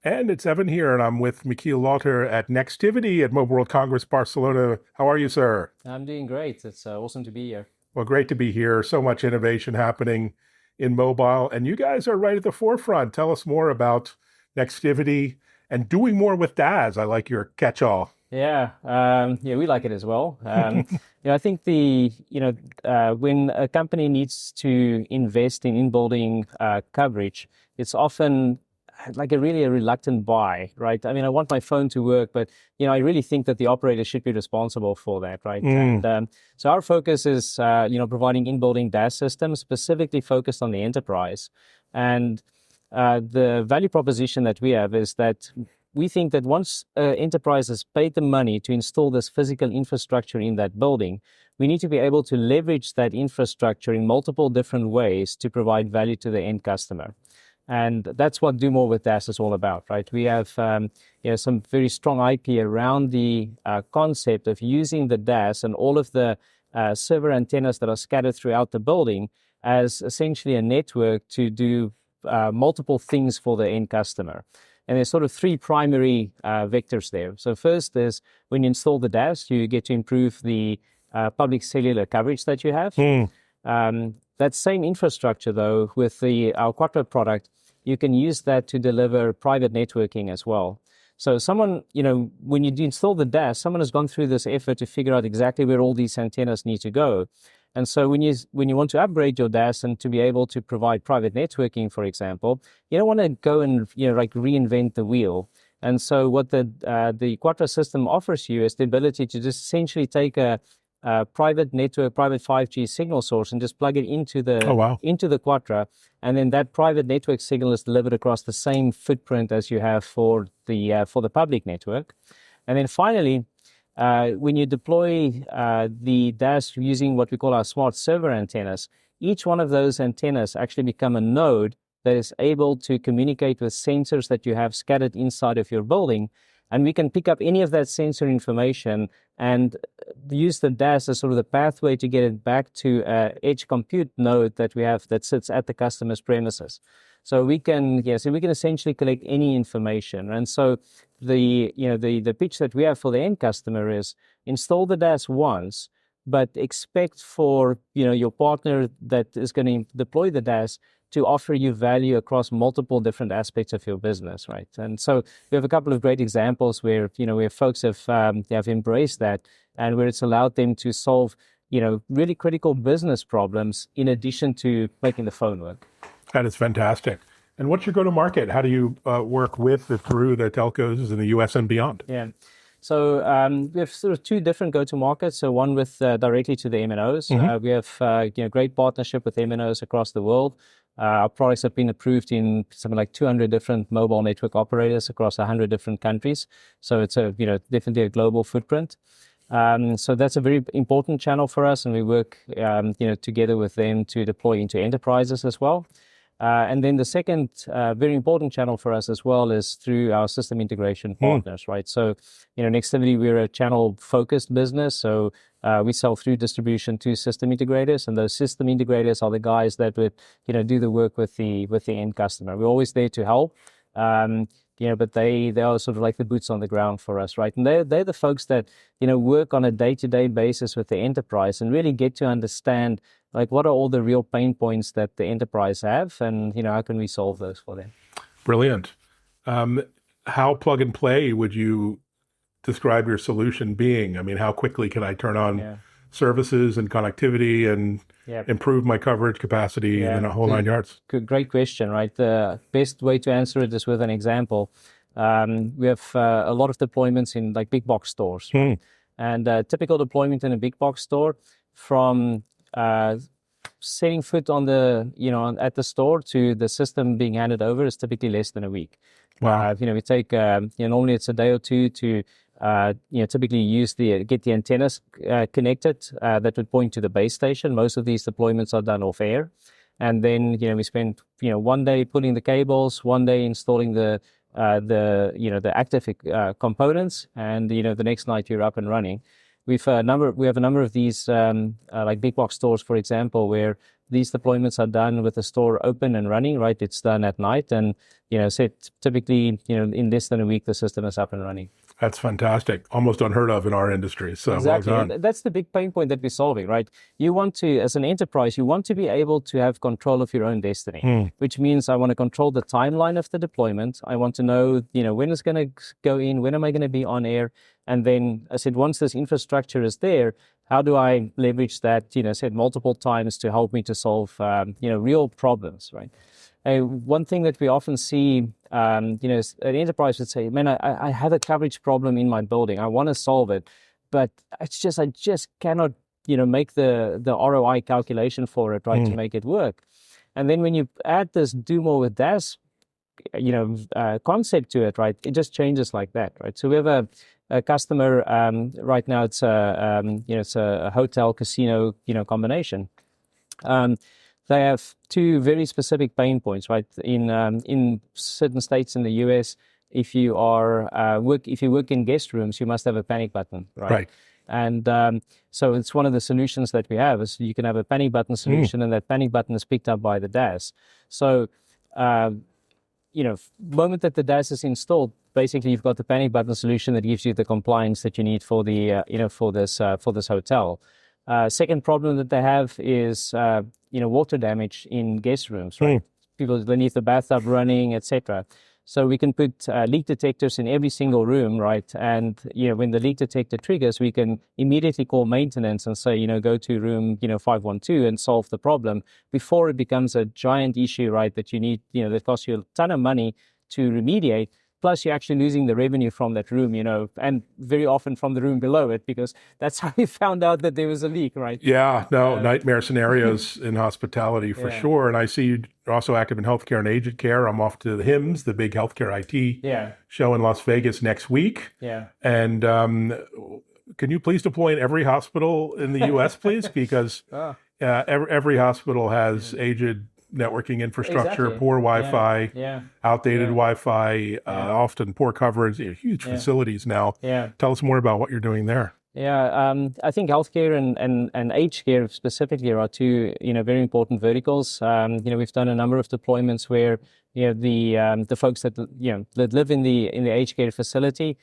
And it's Evan here, and I'm with Michiel Lotter at Nextivity at Mobile World Congress Barcelona. How are you, sir? I'm doing great. It's awesome to be here. Well, great to be here. So much innovation happening in mobile, and you guys are right at the forefront. Tell us more about Nextivity and doing more with DAS. I like your catch-all. Yeah, we like it as well. I think when a company needs to invest in in-building coverage, it's often like a reluctant buy, right? I mean, I want my phone to work, but I really think that the operator should be responsible for that, right? And so our focus is, providing in-building DAS systems specifically focused on the enterprise. And the value proposition that we have is that we think that once enterprise has paid the money to install this physical infrastructure in that building, we need to be able to leverage that infrastructure in multiple different ways to provide value to the end customer. And that's what Do More with DAS is all about, right? We have some very strong IP around the concept of using the DAS and all of the server antennas that are scattered throughout the building as essentially a network to do multiple things for the end customer. And there's sort of three primary vectors there. So first is when you install the DAS, you get to improve the public cellular coverage that you have. That same infrastructure, though, with our Quattro product, you can use that to deliver private networking as well. So someone, when you install the DAS, someone has gone through this effort to figure out exactly where all these antennas need to go. And so when you want to upgrade your DAS and to be able to provide private networking, for example, you don't want to go and reinvent the wheel. And so what the Quattro system offers you is the ability to just essentially take a private network, private 5G signal source, and just plug it into the Quattro, and then that private network signal is delivered across the same footprint as you have for the public network. And then finally, when you deploy the DAS using what we call our smart server antennas, each one of those antennas actually become a node that is able to communicate with sensors that you have scattered inside of your building. And we can pick up any of that sensor information and use the DAS as sort of the pathway to get it back to an edge compute node that we have that sits at the customer's premises. So we can essentially collect any information. And so the pitch that we have for the end customer is install the DAS once, but expect for your partner that is going to deploy the DAS to offer you value across multiple different aspects of your business, right? And so we have a couple of great examples where folks have embraced that, and where it's allowed them to solve really critical business problems in addition to making the phone work. That is fantastic. And what's your go-to-market? How do you work with through the telcos in the U.S. and beyond? Yeah. So we have sort of two different go-to-markets. So one with directly to the MNOs. We have great partnership with MNOs across the world. Our products have been approved in something like 200 different mobile network operators across 100 different countries. So it's definitely a global footprint. So that's a very important channel for us, and we work together with them to deploy into enterprises as well. And then the second very important channel for us as well is through our system integration partners, right? So, Nextivity, we're a channel-focused business. So we sell through distribution to system integrators, and those system integrators are the guys that would, do the work with the end customer. We're always there to help. But they are sort of like the boots on the ground for us, right? And they're the folks that, work on a day-to-day basis with the enterprise and really get to understand, like, what are all the real pain points that the enterprise have, and, how can we solve those for them? Brilliant. How plug and play would you describe your solution being? I mean, how quickly can I turn on services and connectivity and improve my coverage capacity and a whole 9 yards? Great question, right? The best way to answer it is with an example. We have a lot of deployments in like big box stores, right? And typical deployment in a big box store, from setting foot on at the store to the system being handed over, is typically less than a week. Wow. We take normally it's a day or two to typically get the antennas connected that would point to the base station. Most of these deployments are done off air, and then we spend one day putting the cables, one day installing the active components, and the next night you're up and running. We have a number of these like big box stores, for example, where these deployments are done with the store open and running, right? It's done at night, and typically, in less than a week, the system is up and running. That's fantastic. Almost unheard of in our industry. So exactly. Well done. That's the big pain point that we're solving, right? You want to, as an enterprise, you want to be able to have control of your own destiny, which means I want to control the timeline of the deployment. I want to know, when it's going to go in, when am I going to be on air? And then I said, once this infrastructure is there, how do I leverage that, said multiple times to help me to solve, real problems, right? One thing that we often see, an enterprise would say, man, I have a coverage problem in my building. I want to solve it, but I just cannot, make the ROI calculation for it, right, to make it work. And then when you add this do more with DAS, concept to it, right, it just changes like that, right? So we have a customer right now. It's a hotel casino, combination. They have two very specific pain points, right? In certain states in the U.S., if you work in guest rooms, you must have a panic button, right? Right. And so it's one of the solutions that we have is you can have a panic button solution, and that panic button is picked up by the DAS. So, moment that the DAS is installed, basically you've got the panic button solution that gives you the compliance that you need for the for this hotel. Second problem that they have is water damage in guest rooms, right? People beneath the bathtub running, etc. So we can put leak detectors in every single room, right? And when the leak detector triggers, we can immediately call maintenance and say, go to room 512 and solve the problem before it becomes a giant issue, right? That you need, that costs you a ton of money to remediate. Plus, you're actually losing the revenue from that room, and very often from the room below it, because that's how we found out that there was a leak, right? Yeah, no, nightmare scenarios in hospitality for sure. And I see you're also active in healthcare and aged care. I'm off to the HIMSS, the big healthcare IT show in Las Vegas next week. Yeah. And can you please deploy in every hospital in the U.S., please? Because every hospital has aged networking infrastructure, poor Wi-Fi, outdated Wi-Fi, often poor coverage, huge facilities now. Tell us more about what you're doing there. I think healthcare and aged care specifically are two, very important verticals. We've done a number of deployments where, the folks that live in the aged care facility,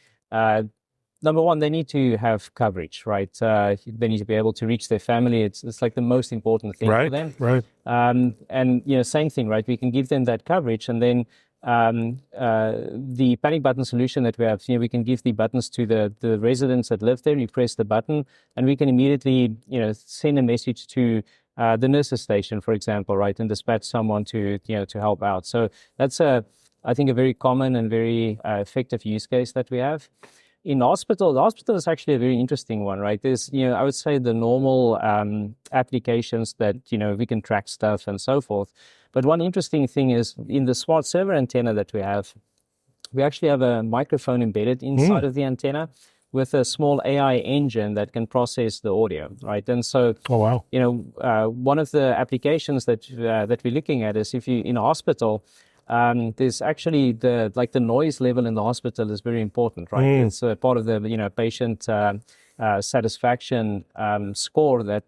number one, they need to have coverage, right? They need to be able to reach their family. It's like the most important thing for them. Right. And same thing, right? We can give them that coverage, and then the panic button solution that we have, we can give the buttons to the residents that live there. You press the button, and we can immediately, send a message to the nurses station, for example, right, and dispatch someone to help out. So that's I think a very common and very effective use case that we have. In the hospital is actually a very interesting one, right? There's, I would say the normal applications that, we can track stuff and so forth. But one interesting thing is in the smart server antenna that we have, we actually have a microphone embedded inside of the antenna with a small AI engine that can process the audio, right? And so, one of the applications that we're looking at is if you in a hospital, there's actually the noise level in the hospital is very important, right? It's part of the patient satisfaction score that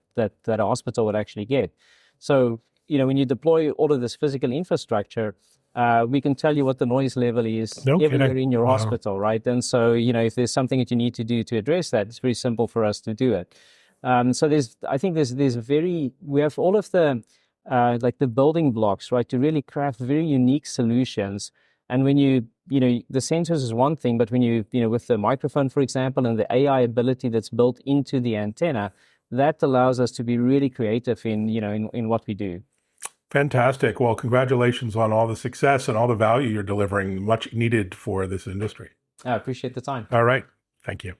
a hospital would actually get. So when you deploy all of this physical infrastructure, we can tell you what the noise level is everywhere in your hospital, right? And so if there's something that you need to do to address that, it's very simple for us to do it. So we have all of the the building blocks, right, to really craft very unique solutions. And when the sensors is one thing, but when with the microphone, for example, and the AI ability that's built into the antenna, that allows us to be really creative in what we do. Fantastic. Well, congratulations on all the success and all the value you're delivering, much needed for this industry. I appreciate the time. All right. Thank you.